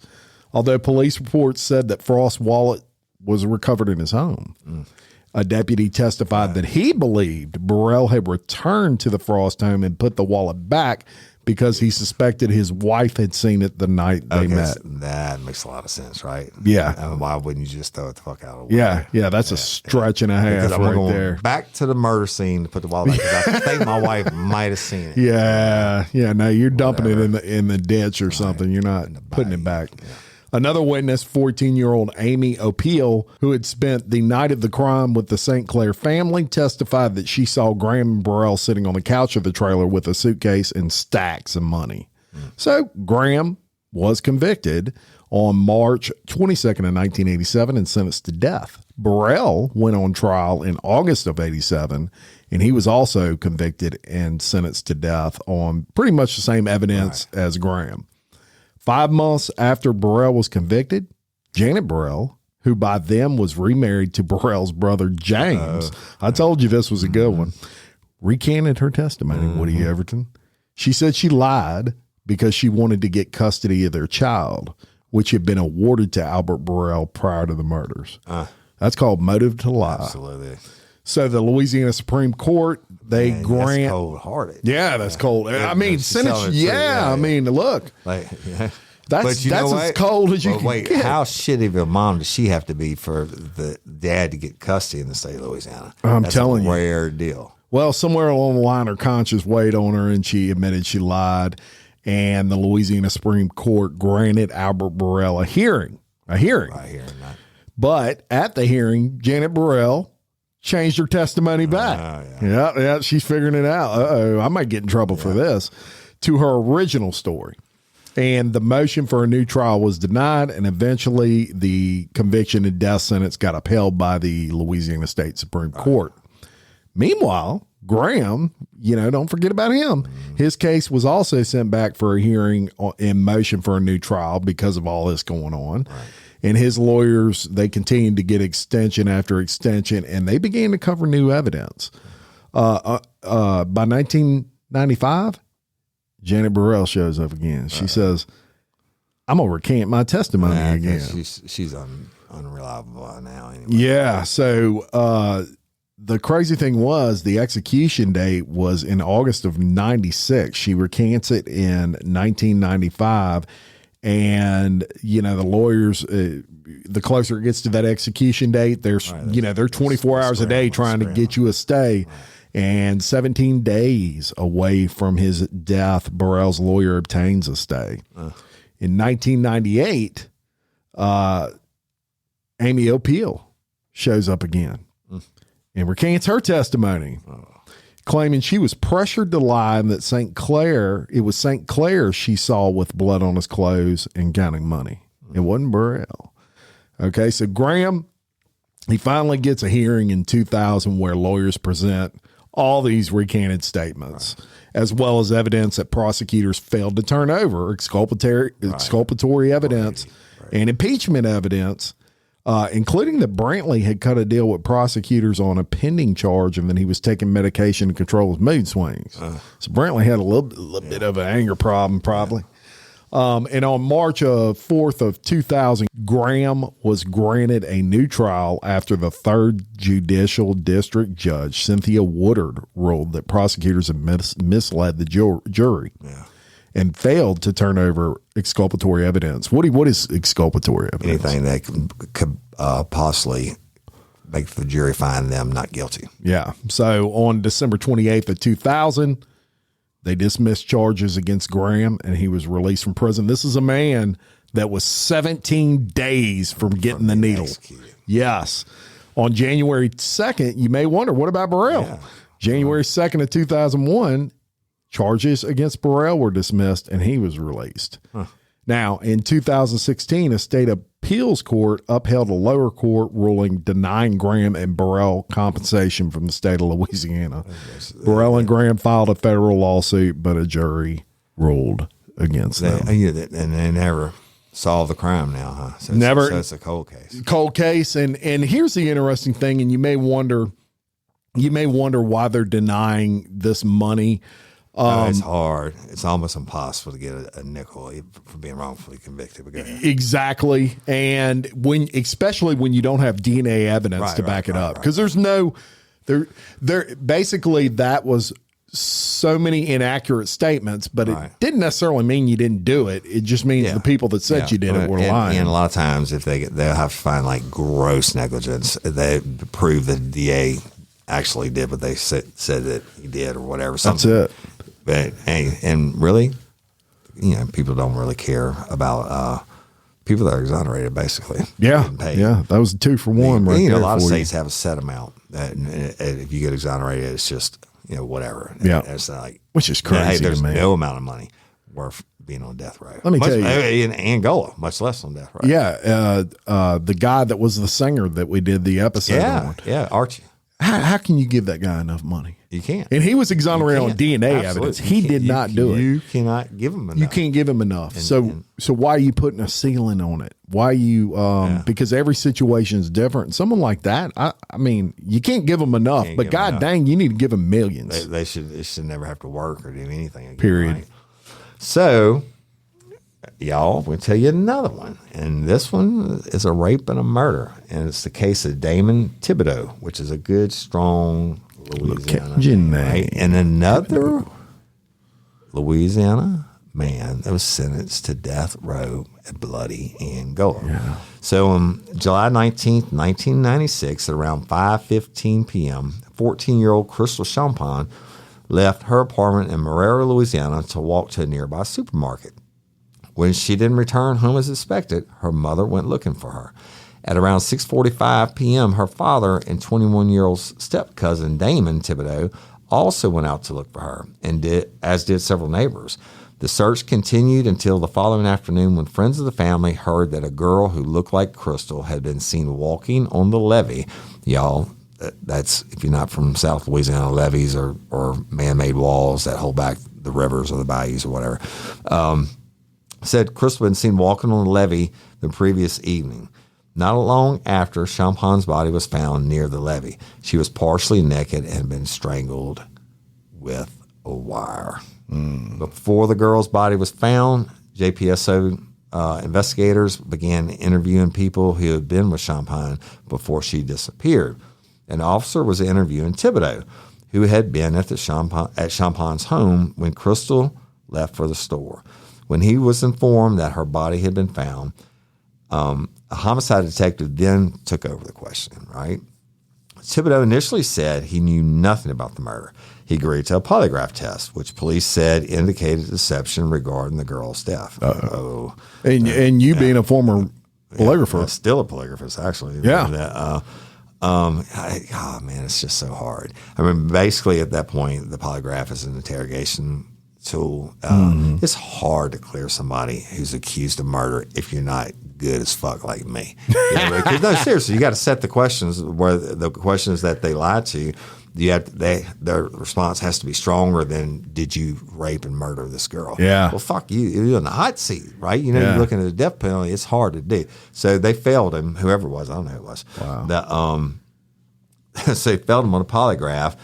Although police reports said that Frost's wallet was recovered in his home. A deputy testified that he believed Burrell had returned to the Frost home and put the wallet back because he suspected his wife had seen it the night they met. That makes a lot of sense, right? Yeah. I mean, why wouldn't you just throw it the fuck out of the window? Yeah, that's a stretch and a half I'm right going there. back to the murder scene to put the wallet back because I think my wife might have seen it. Yeah. No, you're dumping it in the ditch or something. You're not putting it back. Yeah. Another witness, 14-year-old Amy O'Peel, who had spent the night of the crime with the St. Clair family, testified that she saw Graham and Burrell sitting on the couch of the trailer with a suitcase and stacks of money. So Graham was convicted on March 22nd of 1987 and sentenced to death. Burrell went on trial in August of 87, and he was also convicted and sentenced to death on pretty much the same evidence as Graham. 5 months after Burrell was convicted, Janet Burrell, who by then was remarried to Burrell's brother James, I told you this was a good one, recanted her testimony, Woody Overton. She said she lied because she wanted to get custody of their child, which had been awarded to Albert Burrell prior to the murders. That's called motive to lie. Absolutely. So the Louisiana Supreme Court, they grant. That's cold-hearted. Yeah, that's cold. I mean, sentence. Yeah, I mean, look. Like, yeah. That's as cold as you can get. How shitty of a mom does she have to be for the dad to get custody in the state of Louisiana? That's telling you. That's a rare deal. Well, somewhere along the line, her conscience weighed on her, and she admitted she lied. And the Louisiana Supreme Court granted Albert Burrell a hearing. Right here. But at the hearing, Janet Burrell changed her testimony back. Yeah, she's figuring it out. I might get in trouble for this. To her original story. And the motion for a new trial was denied, and eventually the conviction and death sentence got upheld by the Louisiana State Supreme Court. Meanwhile, Graham, don't forget about him. His case was also sent back for a hearing in motion for a new trial because of all this going on. Right. And his lawyers, they continued to get extension after extension, and they began to cover new evidence. By 1995, Janet Burrell shows up again. She says, I'm going to recant my testimony again. She's unreliable now anyway. Yeah. So the crazy thing was the execution date was in August of 96. She recants it in 1995. And, the lawyers, the closer it gets to that execution date, they're 24 hours a day trying to get you a stay. Right. And 17 days away from his death, Burrell's lawyer obtains a stay. In 1998, Amy O'Peel shows up again and recants her testimony, claiming she was pressured to lie and that St. Clair she saw with blood on his clothes and counting money. It wasn't Burrell. Okay, so Graham, he finally gets a hearing in 2000 where lawyers present all these recanted statements, as well as evidence that prosecutors failed to turn over, exculpatory evidence and impeachment evidence, including that Brantley had cut a deal with prosecutors on a pending charge and that he was taking medication to control his mood swings. So Brantley had a little bit of an anger problem, probably. And on March 4th of 2000, Graham was granted a new trial after the 3rd Judicial District Judge, Cynthia Woodard, ruled that prosecutors had misled the jury and failed to turn over exculpatory evidence. What is exculpatory evidence? Anything that could possibly make the jury find them not guilty. Yeah. So on December 28th of 2000, they dismissed charges against Graham, and he was released from prison. This is a man that was 17 days from getting the needle. Executed. Yes. On January 2nd, you may wonder, what about Burrell? Yeah. January 2nd of 2001, charges against Burrell were dismissed, and he was released. Now, in 2016, a state appeals court upheld a lower court ruling denying Graham and Burrell compensation from the state of Louisiana. Burrell and Graham filed a federal lawsuit, but a jury ruled against them. And they never solved the crime now, huh? So it's a cold case. Cold case. And here's the interesting thing, and you may wonder why they're denying this money. It's hard. It's almost impossible to get a nickel for being wrongfully convicted. Exactly. And especially when you don't have DNA evidence to back it up, because there's no, basically that was so many inaccurate statements, but it didn't necessarily mean you didn't do it. It just means the people that said you did it were lying. And a lot of times if they'll have to find like gross negligence, they prove that the DA actually did what they said that he did or whatever. That's it. But hey, and really, people don't really care about people that are exonerated, basically. Yeah, yeah, that was a 2-for-1 right there. A lot of states have a set amount that if you get exonerated, it's just whatever. Yeah, it's like, which is crazy. Hey, there's to me. no amount of money worth being on death row. Let me tell you, in Angola, much less on death row. Yeah, the guy that was the singer that we did the episode on. Yeah, Archie. How can you give that guy enough money? You can't. And he was exonerated on DNA evidence. He did not do it. You cannot give him enough. You can't give him enough. So why are you putting a ceiling on it? Why are you? Because every situation is different. Someone like that, I mean, you can't give them enough. But God dang, you need to give them millions. They should never have to work or do anything again. Period. Right? So y'all, we'll tell you another one. And this one is a rape and a murder. And it's the case of Damon Thibodeau, which is a good, strong Louisiana Cajun name, right? name. And another Louisiana man that was sentenced to death row at bloody Angola. Yeah. So on July 19th, 1996, at around 5:15 p.m., 14-year-old Crystal Champagne left her apartment in Marrero, Louisiana, to walk to a nearby supermarket. When she didn't return home as expected, her mother went looking for her. At around 6:45 p.m., her father and 21-year-old step-cousin Damon Thibodeau also went out to look for her, as did several neighbors. The search continued until the following afternoon when friends of the family heard that a girl who looked like Crystal had been seen walking on the levee. Y'all, that's, if you're not from South Louisiana, levees or man-made walls that hold back the rivers or the bayous or whatever. Said Crystal had been seen walking on the levee the previous evening. Not long after, Champagne's body was found near the levee. She was partially naked and had been strangled with a wire. Before the girl's body was found, JPSO investigators began interviewing people who had been with Champagne before she disappeared. An officer was interviewing Thibodeau, who had been at Champagne's home when Crystal left for the store. When he was informed that her body had been found, a homicide detective then took over the question, right? Thibodeau initially said he knew nothing about the murder. He agreed to a polygraph test, which police said indicated deception regarding the girl's death. And you being a former polygrapher. Still a polygraphist, actually. Yeah. Man, it's just so hard. I mean, basically at that point, the polygraph is an interrogation tool. It's hard to clear somebody who's accused of murder if you're not good as fuck like me. No, seriously, you got to set the questions where the questions that they lied to. Their response has to be stronger than "Did you rape and murder this girl?" Yeah. Well, fuck you. You're in the hot seat, right? You're looking at the death penalty. It's hard to do. So they failed him. Whoever it was, I don't know who it was. Wow. So they failed him on a polygraph.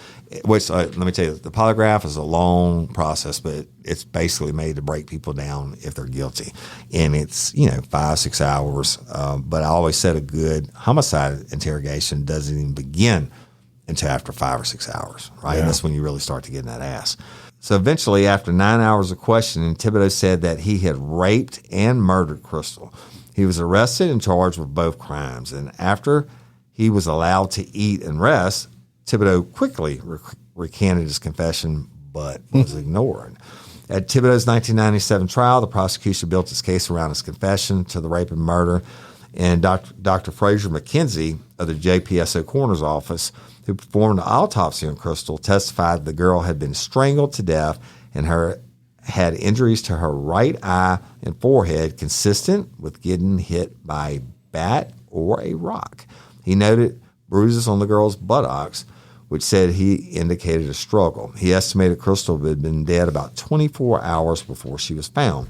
Which let me tell you, the polygraph is a long process, but it's basically made to break people down if they're guilty, and it's 5-6 hours. But I always said a good homicide interrogation doesn't even begin until after 5 or 6 hours, right? And that's when you really start to get in that ass. So eventually, after 9 hours of questioning, Thibodeau said that he had raped and murdered Crystal. He was arrested and charged with both crimes, and after he was allowed to eat and rest, Thibodeau quickly recanted his confession, but was ignored. At Thibodeau's 1997 trial, the prosecution built its case around his confession to the rape and murder, and Dr. Fraser McKenzie of the JPSO coroner's office, who performed an autopsy on Crystal, testified the girl had been strangled to death and had injuries to her right eye and forehead consistent with getting hit by a bat or a rock. He noted bruises on the girl's buttocks, which said he indicated a struggle. He estimated Crystal had been dead about 24 hours before she was found.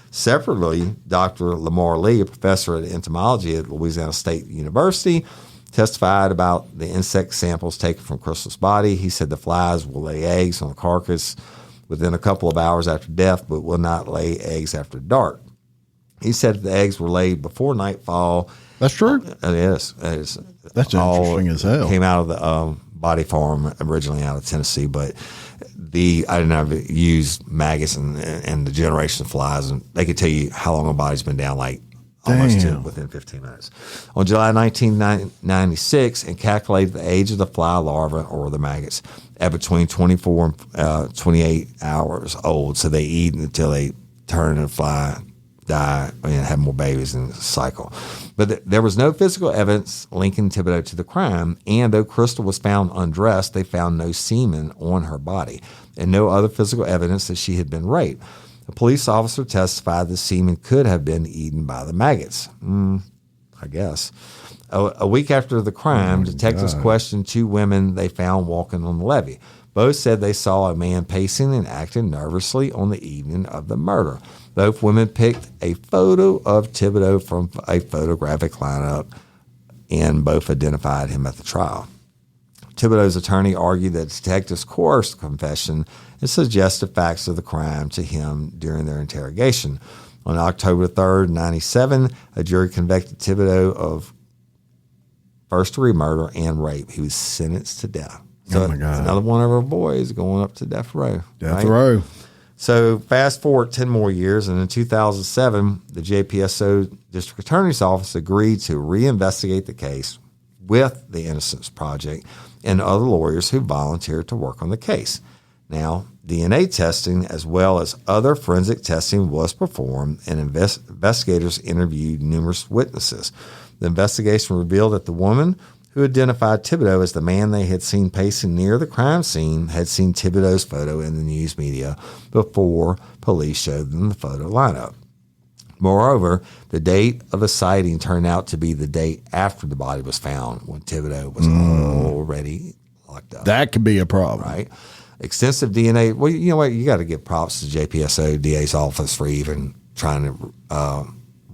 Separately, Dr. Lamar Lee, a professor of entomology at Louisiana State University, testified about the insect samples taken from Crystal's body. He said the flies will lay eggs on the carcass within a couple of hours after death, but will not lay eggs after dark. He said the eggs were laid before nightfall. That's true? It is. That's interesting as hell. Came out of the body farm originally out of Tennessee, but I didn't have to use maggots and the generation of flies, and they could tell you how long a body's been down, like almost within 15 minutes. On July 1996, and calculated the age of the fly larva or the maggots at between 24 and 28 hours old. So they eat until they turn into fly, die, and have more babies in the cycle. But there was no physical evidence linking Thibodeau to the crime, and though Crystal was found undressed, they found no semen on her body and no other physical evidence that she had been raped. A police officer testified the semen could have been eaten by the maggots. I guess. A week after the crime, detectives questioned two women they found walking on the levee. Both said they saw a man pacing and acting nervously on the evening of the murder. Both women picked a photo of Thibodeau from a photographic lineup, and both identified him at the trial. Thibodeau's attorney argued that detectives coerced confession and suggested facts of the crime to him during their interrogation. On October 3rd, 97, a jury convicted Thibodeau of first-degree murder and rape. He was sentenced to death. So oh my God. Another one of our boys going up to death row. Death row. So fast forward 10 more years, and in 2007, the JPSO District Attorney's Office agreed to reinvestigate the case with the Innocence Project and other lawyers who volunteered to work on the case. Now, DNA testing as well as other forensic testing was performed, and investigators interviewed numerous witnesses. The investigation revealed that the woman who identified Thibodeau as the man they had seen pacing near the crime scene had seen Thibodeau's photo in the news media before police showed them the photo lineup. Moreover, the date of the sighting turned out to be the date after the body was found, when Thibodeau was already locked up. That could be a problem. Right? Extensive DNA. Well, you know what? You got to give props to JPSO DA's office for even trying to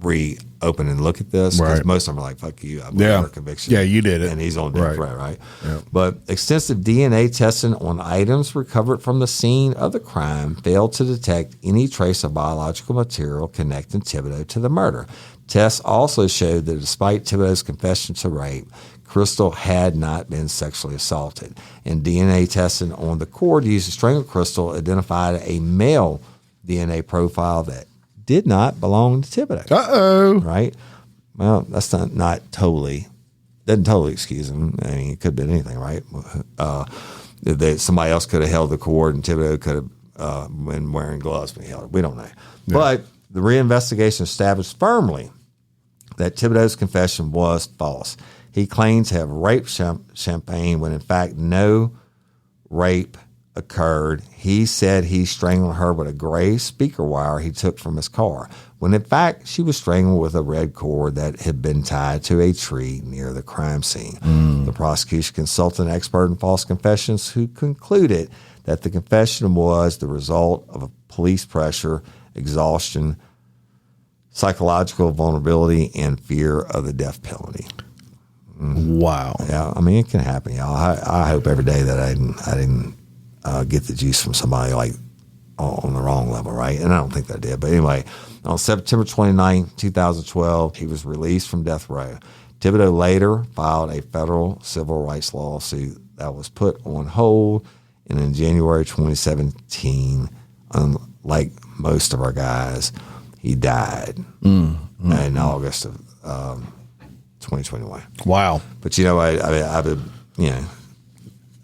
reopen and look at this. Because right. most of them are like, fuck you. I'm under conviction. Yeah, you did it. And he's on death row, right? Yeah. But extensive DNA testing on items recovered from the scene of the crime failed to detect any trace of biological material connecting Thibodeau to the murder. Tests also showed that despite Thibodeau's confession to rape, Crystal had not been sexually assaulted. And DNA testing on the cord used to strangle Crystal identified a male DNA profile that did not belong to Thibodeau. Uh-oh. Right? Well, that's not totally, doesn't totally excuse him. I mean, it could have been anything, right? Somebody else could have held the cord and Thibodeau could have been wearing gloves when he held it. We don't know. Yeah. But the reinvestigation established firmly that Thibodeau's confession was false. He claimed to have raped Champagne when in fact no rape occurred. He said he strangled her with a gray speaker wire he took from his car, when in fact she was strangled with a red cord that had been tied to a tree near the crime scene. The prosecution consulted an expert in false confessions who concluded that the confession was the result of a police pressure, exhaustion, psychological vulnerability, and fear of the death penalty. Wow. Yeah, I mean, it can happen, y'all. I hope every day that I didn't get the juice from somebody like on the wrong level, right? And I don't think that I did. But anyway, on September 29, 2012, he was released from death row. Thibodeau later filed a federal civil rights lawsuit that was put on hold, and in January 2017, unlike most of our guys, he died in August of 2021. Wow. But you know,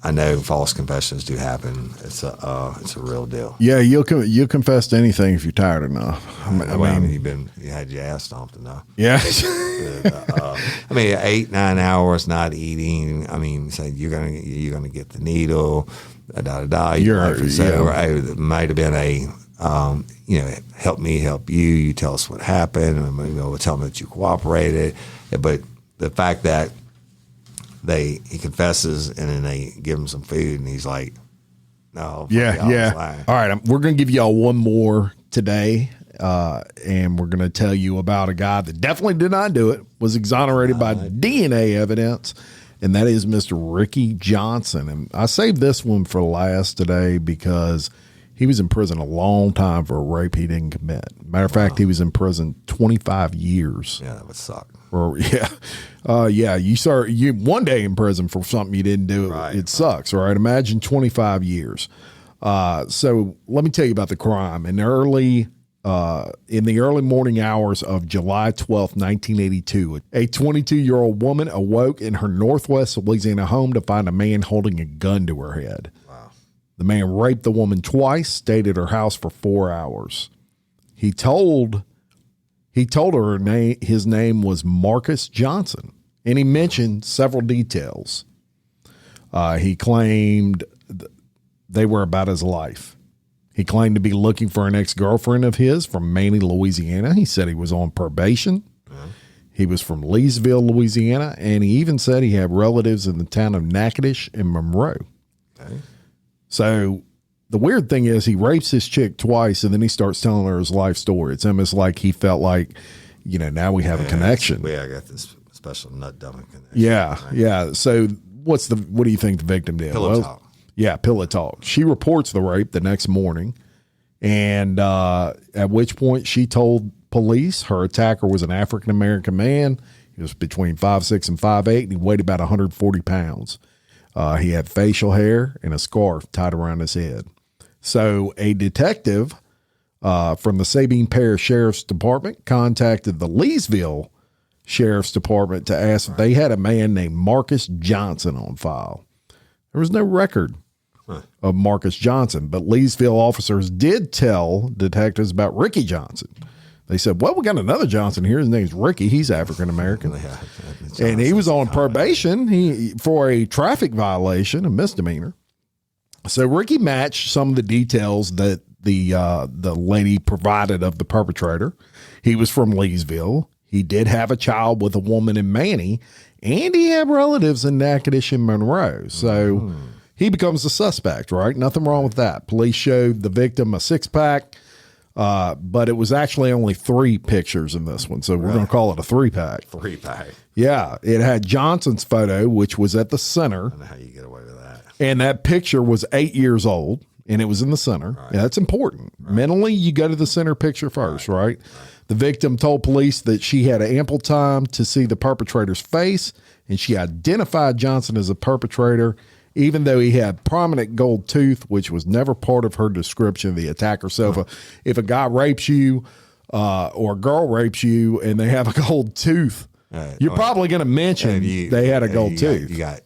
I know false confessions do happen. It's a real deal. Yeah, you'll confess to anything if you're tired enough. I mean, you had your ass stomped enough. Yeah. 8-9 hours not eating. I mean, say you're gonna get the needle. It might have been a help me help you. You tell us what happened, and we'll tell them that you cooperated. But the fact that he confesses and then they give him some food and he's like, no. Yeah. All right. We're going to give y'all one more today. And we're going to tell you about a guy that definitely did not do it, was exonerated by DNA evidence. And that is Mr. Ricky Johnson. And I saved this one for last today because he was in prison a long time for a rape he didn't commit. Matter of fact, he was in prison 25 years. Yeah, that would suck. You one day in prison for something you didn't do. Right, it sucks, right? Imagine 25 years. So let me tell you about the crime. In the early morning hours of July 12th, 1982, a 22-year-old woman awoke in her Northwest Louisiana home to find a man holding a gun to her head. Wow. The man raped the woman twice, stayed at her house for 4 hours. He told her his name was Marcus Johnson, and he mentioned several details. He claimed they were about his life. He claimed to be looking for an ex-girlfriend of his from Manny, Louisiana. He said he was on probation. Mm-hmm. He was from Leesville, Louisiana, and he even said he had relatives in the town of Natchitoches and Monroe. Okay. So the weird thing is he rapes his chick twice, and then he starts telling her his life story. It's almost like he felt like, now we have a connection. Yeah, I got this special nut dumping connection. Yeah, right? Yeah. So what do you think the victim did? Pillow talk. Yeah, pillow talk. She reports the rape the next morning, and at which point she told police. Her attacker was an African-American man. He was between 5'6" and 5'8", and he weighed about 140 pounds. He had facial hair and a scarf tied around his head. So a detective from the Sabine Parish Sheriff's Department contacted the Leesville Sheriff's Department to ask if they had a man named Marcus Johnson on file. There was no record of Marcus Johnson, but Leesville officers did tell detectives about Ricky Johnson. They said, well, we got another Johnson here. His name's Ricky. He's African-American. And he was on probation for a traffic violation, a misdemeanor. So Ricky matched some of the details that the lady provided of the perpetrator. He was from Leesville. He did have a child with a woman in Manny, and he had relatives in Natchitoches and Monroe. So he becomes a suspect, right? Nothing wrong with that. Police showed the victim a six-pack, but it was actually only 3 pictures in this one. So we're going to call it a 3-pack. 3-pack. Yeah. It had Johnson's photo, which was at the center. I don't know how you get away with that. And that picture was 8 years old, and it was in the center. Right. Yeah, that's important. Right. Mentally, you go to the center picture first, right? The victim told police that she had ample time to see the perpetrator's face, and she identified Johnson as a perpetrator, even though he had prominent gold tooth, which was never part of her description of the attacker. So if a guy rapes you or a girl rapes you and they have a gold tooth, you're probably going to mention they had a gold tooth.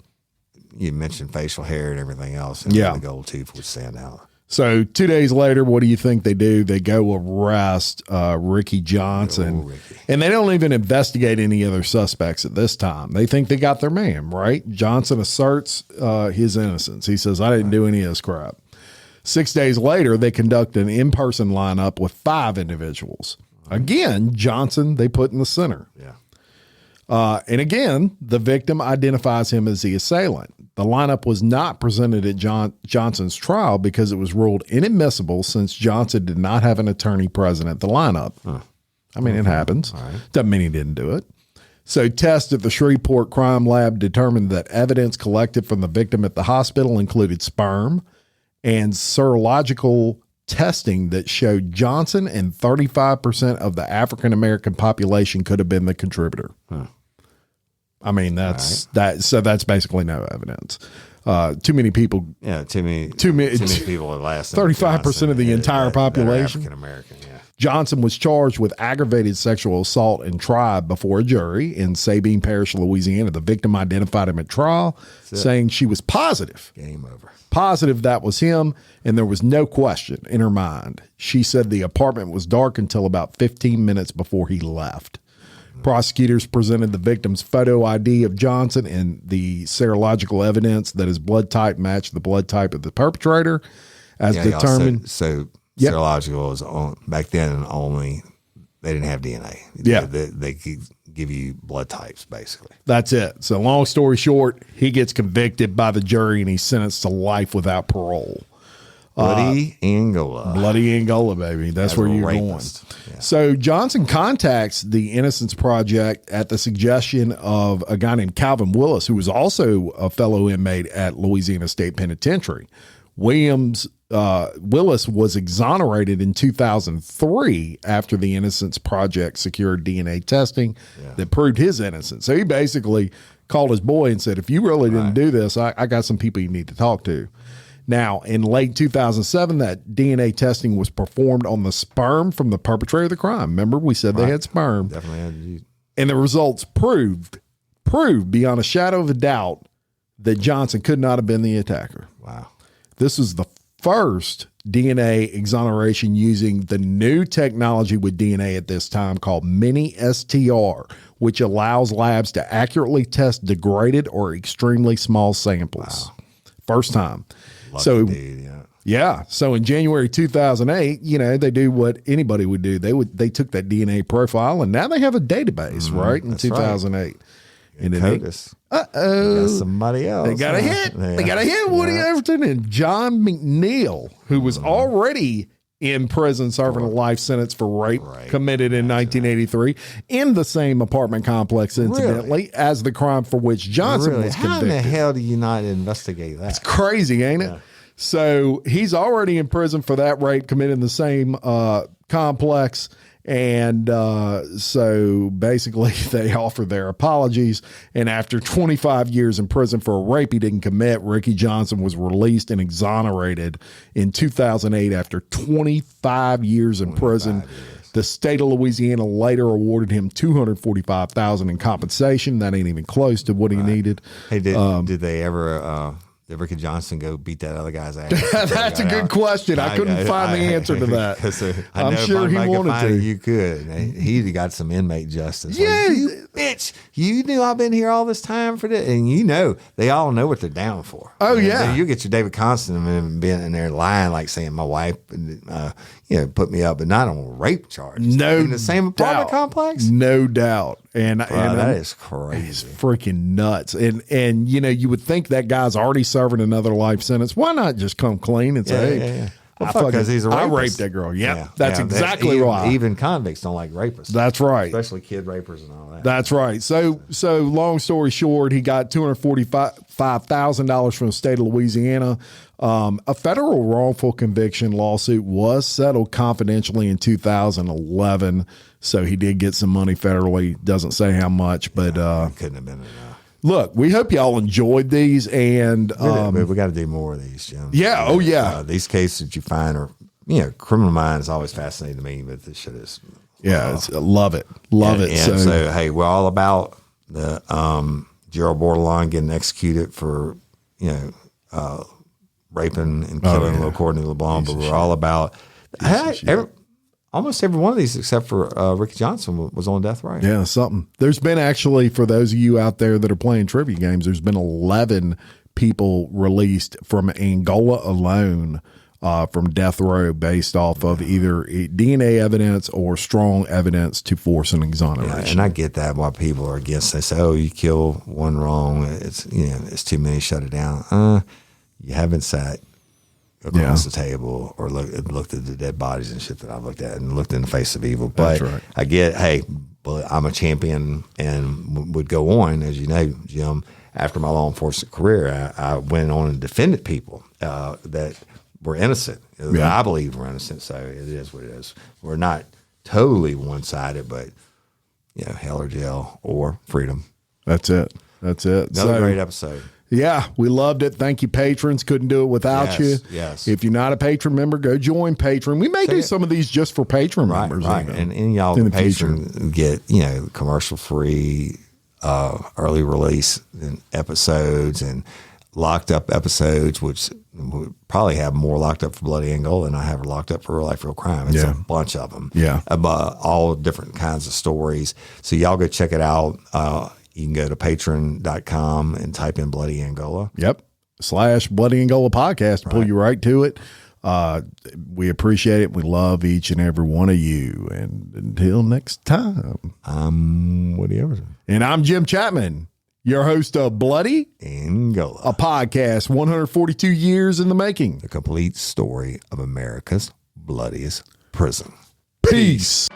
You mentioned facial hair and everything else, and the gold tooth would stand out. So 2 days later, what do you think they do? They go arrest Ricky Johnson, Ricky. And they don't even investigate any other suspects at this time. They think they got their man, right? Johnson asserts his innocence. He says, I didn't do any of this crap. 6 days later, they conduct an in-person lineup with 5 individuals. Again, Johnson, they put in the center. And again, the victim identifies him as the assailant. The lineup was not presented at Johnson's trial because it was ruled inadmissible since Johnson did not have an attorney present at the lineup. I mean, it happens. Right. Doesn't mean he didn't do it. So tests at the Shreveport Crime Lab determined that evidence collected from the victim at the hospital included sperm and serological testing that showed Johnson and 35% of the African-American population could have been the contributor. I mean, that's basically no evidence. Too many people. Yeah, too many people are lasting. 35% of the entire population. African American. Yeah. Johnson was charged with aggravated sexual assault and tried before a jury in Sabine Parish, Louisiana. The victim identified him at trial, saying she was positive. Game over. Positive that was him, and there was no question in her mind. She said the apartment was dark until about 15 minutes before he left. Prosecutors presented the victim's photo ID of Johnson and the serological evidence that his blood type matched the blood type of the perpetrator as determined. Serological was back then only, they didn't have DNA. They could give you blood types, basically. That's it. So long story short, he gets convicted by the jury and he's sentenced to life without parole. Bloody Angola. Bloody Angola, baby. That's where you're going. Yeah. So Johnson contacts the Innocence Project at the suggestion of a guy named Calvin Willis, who was also a fellow inmate at Louisiana State Penitentiary. Willis was exonerated in 2003 after the Innocence Project secured DNA testing that proved his innocence. So he basically called his boy and said, if you really didn't do this, I got some people you need to talk to. Now, in late 2007, that DNA testing was performed on the sperm from the perpetrator of the crime. Remember, we said they had sperm. Definitely had. And the results proved beyond a shadow of a doubt that Johnson could not have been the attacker. Wow. This was the first DNA exoneration using the new technology with DNA at this time called Mini-STR, which allows labs to accurately test degraded or extremely small samples. Wow. First time. So in January 2008, they do what anybody would do. They took that DNA profile and now they have a database, right? In 2008. Right. And then somebody else. They got a hit. They got a hit. Woody Overton and John McNeil, who was already in prison serving a life sentence for rape committed in 1983 in the same apartment complex, incidentally, as the crime for which Johnson was convicted. How in the hell do you not investigate that? It's crazy, ain't it? So he's already in prison for that rape committed in the same complex. And so basically they offer their apologies. And after 25 years in prison for a rape he didn't commit, Ricky Johnson was released and exonerated in 2008 after 25 years in prison. The state of Louisiana later awarded him $245,000 in compensation. That ain't even close to what he needed. Hey, did they ever did Ricky Johnson go beat that other guy's ass? That's a good question. I couldn't find the answer to that. I'm sure he wanted to. You could. He got some inmate justice. Yeah, like, you bitch! You knew I've been here all this time for this, and you know they all know what they're down for. Oh yeah, you get your David Constant and being in there lying, like saying my wife, put me up, but not on rape charges. No, in the same apartment complex. No doubt. And that is crazy. It's freaking nuts. And you would think that guy's already serving another life sentence. Why not just come clean and say, hey, because he's a rapist. I raped that girl. That's exactly why. Even convicts don't like rapists. That's right. Especially kid rapers and all that. That's right. So long story short, he got $245,000 from the state of Louisiana. A federal wrongful conviction lawsuit was settled confidentially in 2011. So he did get some money federally. Doesn't say how much, but couldn't have been enough. Look, we hope y'all enjoyed these, and we got to do more of these, Jim. Yeah, oh yeah. These cases that you find are, criminal mind is always fascinating to me, but this shit is. Yeah, love it. And so, hey, we're all about the Gerald Bordelon getting executed for, raping and killing little Courtney LeBlanc, but we're all about almost every one of these except for Ricky Johnson was on death row. Yeah, something. There's been actually, for those of you out there that are playing trivia games, there's been 11 people released from Angola alone from death row based off of either DNA evidence or strong evidence to force an exoneration. Yeah, and I get that why people are against. They say, "Oh, you kill one wrong, it's too many. Shut it down." You haven't sat across the table or looked at the dead bodies and shit that I've looked at and looked in the face of evil. But that's right. I get, hey, but I'm a champion and would go on, as you know, Jim. After my law enforcement career, I went on and defended people that were innocent. That I believe were innocent. So it is what it is. We're not totally one-sided, but hell or jail or freedom. That's it. Another great episode. Yeah, we loved it. Thank you, patrons. Couldn't do it without you. Yes. If you're not a patron member, go join Patreon. We may do some of these just for patron members. Right. And y'all in the patron get, commercial free, early release and episodes and locked up episodes, which we probably have more locked up for Bloody Angola than I have locked up for Real Life, Real Crime. It's a bunch of them. Yeah. About all different kinds of stories. So y'all go check it out. You can go to patreon.com and type in Bloody Angola. Yep. / Bloody Angola podcast to pull you right to it. We appreciate it. We love each and every one of you. And until next time, I'm Woody Overton. And I'm Jim Chapman, your host of Bloody Angola, a podcast 142 years in the making. The complete story of America's bloodiest prison. Peace.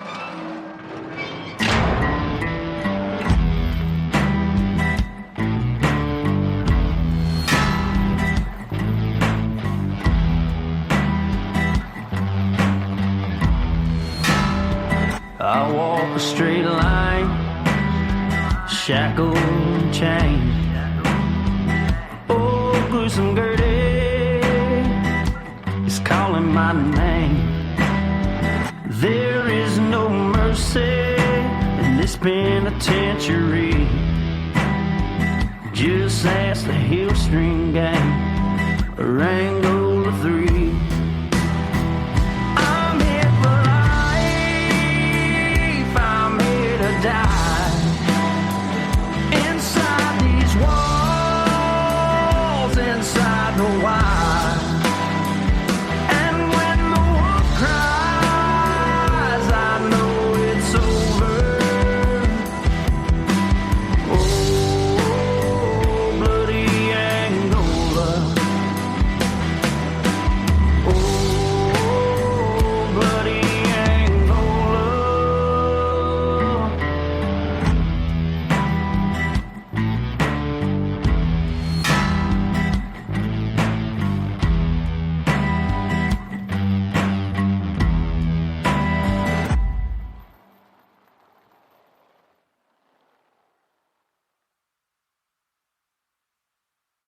I walk a straight line, shackled and chained. Oh, gruesome Gertie is calling my name. There is no mercy in this penitentiary. Just ask the Hill String Gang.